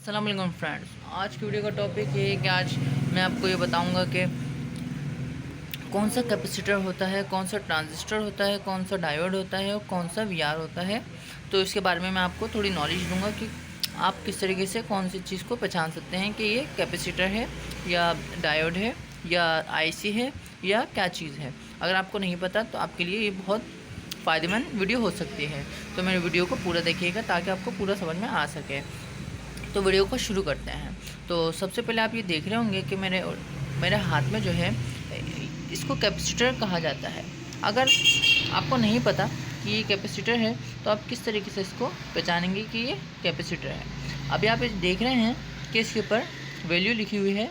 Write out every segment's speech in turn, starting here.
अस्सलाम वालेकुम फ्रेंड्स। आज की वीडियो का टॉपिक ये है कि आज मैं आपको ये बताऊंगा कि कौन सा कैपेसिटर होता है, कौन सा ट्रांजिस्टर होता है, कौन सा डायोड होता है और कौन सा वीआर होता है। तो इसके बारे में मैं आपको थोड़ी नॉलेज दूंगा कि आप किस तरीके से कौन सी चीज़ को पहचान सकते हैं कि ये कैपेसिटर है या डायोड है या आईसी है या क्या चीज़ है। अगर आपको नहीं पता तो आपके लिए ये बहुत फ़ायदेमंद वीडियो हो सकती है। तो मेरे वीडियो को पूरा देखिएगा ताकि आपको पूरा समझ में आ सके। तो वीडियो को शुरू करते हैं। तो सबसे पहले आप ये देख रहे होंगे कि मेरे मेरे हाथ में जो है इसको कैपेसिटर कहा जाता है। अगर आपको नहीं पता कि ये कैपेसिटर है तो आप किस तरीके से इसको पहचानेंगे कि ये कैपेसिटर है। अभी आप देख रहे हैं कि इसके ऊपर वैल्यू लिखी हुई है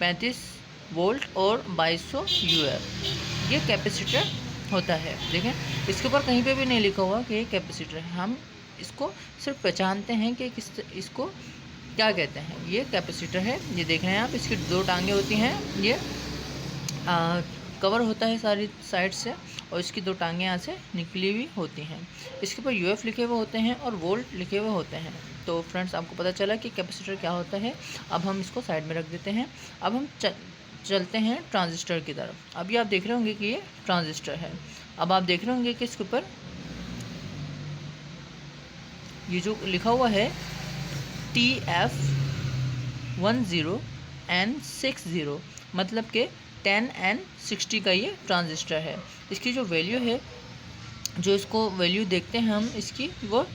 35 वोल्ट और 2200 यूएफ। ये कैपेसिटर होता है। देखें, इसके ऊपर कहीं पे भी नहीं लिखा हुआ कि ये कैपेसिटर है। हम इसको सिर्फ पहचानते हैं कि इसको क्या कहते हैं। ये कैपेसिटर है। ये देख रहे हैं आप, इसकी दो टांगें होती हैं। ये कवर होता है सारी साइड से और इसकी दो टांगें यहाँ से निकली हुई होती हैं। इसके ऊपर यूएफ लिखे हुए होते हैं और वोल्ट लिखे हुए होते हैं। तो फ्रेंड्स, आपको पता चला कि कैपेसिटर क्या होता है। अब हम इसको साइड में रख देते हैं। अब हम चलते हैं ट्रांजिस्टर की तरफ। अभी आप देख रहे होंगे कि ये ट्रांजिस्टर है। अब आप देख रहे होंगे कि इसके ऊपर ये जो लिखा हुआ है TF10N60, मतलब कि 10N60 का ये ट्रांजिस्टर है। इसकी जो वैल्यू है, जो इसको वैल्यू देखते हैं हम इसकी, वो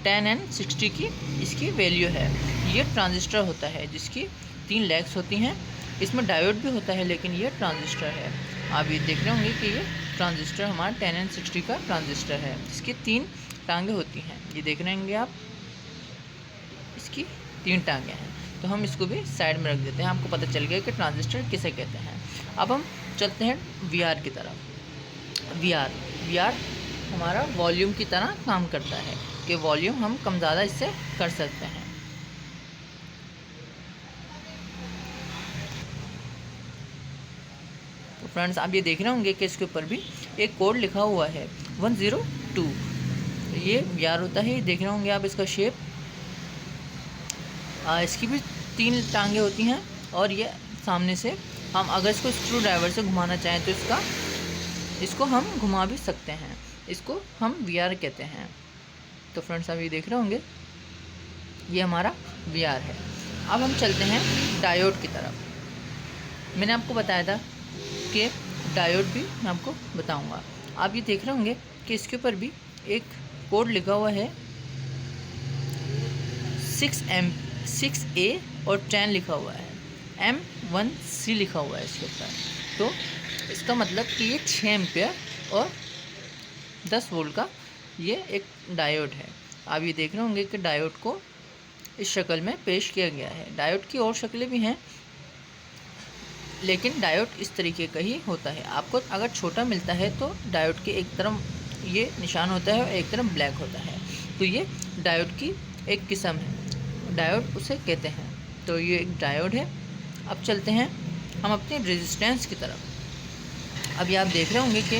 10N60 की इसकी वैल्यू है। ये ट्रांजिस्टर होता है जिसकी 3 लेग्स होती हैं। इसमें डायोड भी होता है लेकिन ये ट्रांजिस्टर है। आप ये देख रहे होंगे कि ये ट्रांजिस्टर हमारा 10N60 का ट्रांजिस्टर है जिसकी 3 टांगें होती हैं। ये देख रहे होंगे आप, इसकी 3 टांगें हैं। तो हम इसको भी साइड में रख देते हैं। आपको पता चल गया कि ट्रांजिस्टर किसे कहते हैं। अब हम चलते हैं वीआर की तरफ। वीआर हमारा वॉल्यूम की तरह काम करता है कि वॉल्यूम हम कम ज़्यादा इससे कर सकते हैं। तो फ्रेंड्स, आप ये देख रहे होंगे कि इसके ऊपर भी एक कोड लिखा हुआ है 102। ये वीआर होता है। ये देख रहे होंगे आप इसका शेप। इसकी भी 3 टांगें होती हैं और ये सामने से हम अगर इसको स्क्रू ड्राइवर से घुमाना चाहें तो इसको हम घुमा भी सकते हैं। इसको हम वीआर कहते हैं। तो फ्रेंड्स, आप ये देख रहे होंगे ये हमारा वीआर है। अब हम चलते हैं डायोड की तरफ। मैंने आपको बताया था कि डायोड भी मैं आपको बताऊंगा। आप ये देख रहे होंगे कि इसके ऊपर भी एक कोड लिखा हुआ है 6A और 10 लिखा हुआ है। M1C लिखा हुआ है इसके ऊपर। तो इसका मतलब कि ये 6 एम्पियर और 10 वोल्ट का ये एक डायोड है। आप ये देख रहे होंगे कि डायोड को इस शक्ल में पेश किया गया है। डायोड की और शक्लें भी हैं लेकिन डायोड इस तरीके का ही होता है। आपको अगर छोटा मिलता है तो डायोड के एक तरफ ये निशान होता है और एक तरफ ब्लैक होता है। तो ये डायोड की एक किस्म है, डायोड उसे कहते हैं। तो ये एक डायोड है। अब चलते हैं हम अपने रेजिस्टेंस की तरफ। अभी आप देख रहे होंगे कि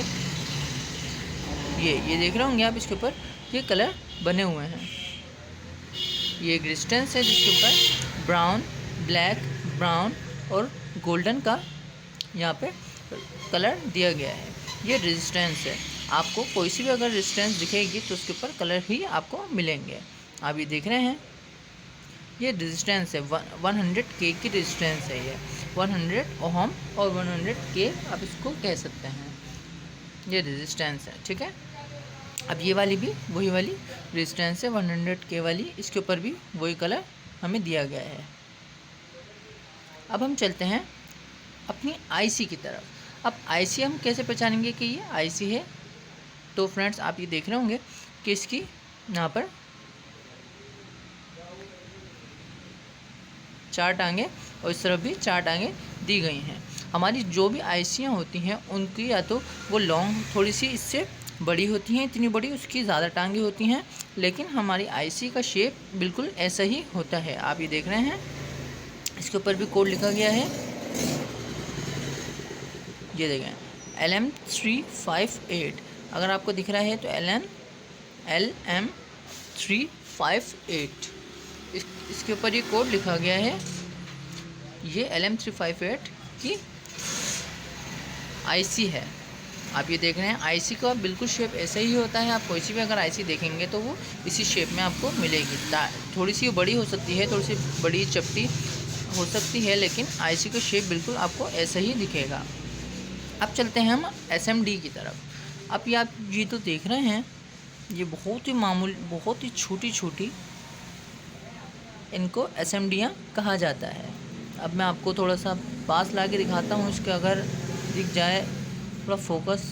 ये देख रहे होंगे आप, इसके ऊपर ये कलर बने हुए हैं। ये एक रेजिस्टेंस है जिसके ऊपर ब्राउन, ब्लैक, ब्राउन और गोल्डन का यहाँ पे कलर दिया गया है। ये रेजिस्टेंस है। आपको कोई सी भी अगर रेजिस्टेंस दिखेगी तो उसके ऊपर कलर ही आपको मिलेंगे। आप ये देख रहे हैं ये रेजिस्टेंस है 100K की रेजिस्टेंस है। ये 100 ओहम और 100K आप इसको कह सकते हैं। ये रेजिस्टेंस है, ठीक है। अब ये वाली भी वही वाली रेजिस्टेंस है 100K वाली। इसके ऊपर भी वही कलर हमें दिया गया है। अब हम चलते हैं अपनी आईसी की तरफ। अब आईसी हम कैसे पहचानेंगे कि ये आईसी है। तो फ्रेंड्स, आप ये देख रहे होंगे कि इसकी यहाँ पर 4 टांगें और इस तरफ भी 4 टांगें दी गई हैं। हमारी जो भी आईसियाँ होती हैं उनकी या तो वो लॉन्ग थोड़ी सी इससे बड़ी होती हैं, इतनी बड़ी उसकी ज़्यादा टांगें होती हैं, लेकिन हमारी आईसी का शेप बिल्कुल ऐसा ही होता है। आप ये देख रहे हैं इसके ऊपर भी कोड लिखा गया है। ये देखें LM358। अगर आपको दिख रहा है तो LM358 इसके ऊपर ये कोड लिखा गया है, ये LM358 की आईसी है। आप ये देख रहे हैं आईसी का बिल्कुल शेप ऐसा ही होता है। आप कोई सी भी अगर आईसी देखेंगे तो वो इसी शेप में आपको मिलेगी। थोड़ी सी बड़ी हो सकती है, थोड़ी सी बड़ी चपटी हो सकती है, लेकिन आईसी का शेप बिल्कुल आपको ऐसा ही दिखेगा। अब चलते हैं हम SMD की तरफ। आप ये तो देख रहे हैं, ये बहुत ही मामूली, बहुत ही छोटी छोटी इनको SMDयाँ कहा जाता है। अब मैं आपको थोड़ा सा पास ला के दिखाता हूँ, इसके अगर दिख जाए थोड़ा फोकस।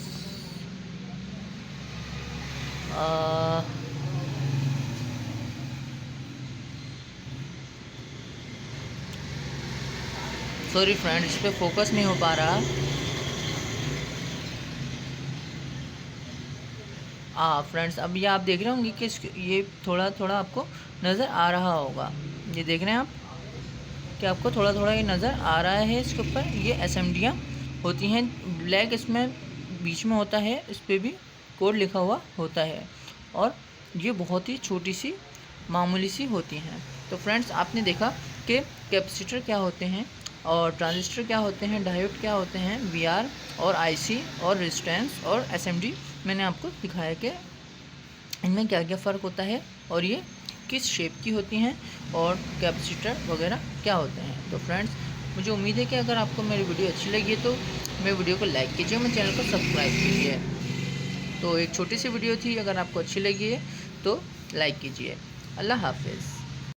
सॉरी फ्रेंड, इस पर फोकस नहीं हो पा रहा। फ्रेंड्स, अब ये आप देख रहे होंगे कि ये थोड़ा थोड़ा आपको नज़र आ रहा होगा। ये देख रहे हैं आप कि आपको थोड़ा थोड़ा ये नज़र आ रहा है। इसके ऊपर ये SMDयाँ होती हैं। ब्लैक इसमें बीच में होता है, इस पर भी कोड लिखा हुआ होता है, और ये बहुत ही छोटी सी मामूली सी होती हैं। तो फ्रेंड्स, आपने देखा कि कैपेसिटर क्या होते हैं और ट्रांजिस्टर क्या होते हैं, डायोड क्या होते हैं, VR और IC और रेजिस्टेंस और SMD मैंने आपको दिखाया कि इनमें क्या क्या फ़र्क होता है और ये किस शेप की होती हैं और कैपेसिटर वगैरह क्या होते हैं। तो फ्रेंड्स, मुझे उम्मीद है कि अगर आपको मेरी वीडियो अच्छी लगी है तो मेरे वीडियो को लाइक कीजिए, मेरे चैनल को सब्सक्राइब कीजिए। तो एक छोटी सी वीडियो थी, अगर आपको अच्छी लगी है तो लाइक कीजिए। अल्लाह हाफिज़।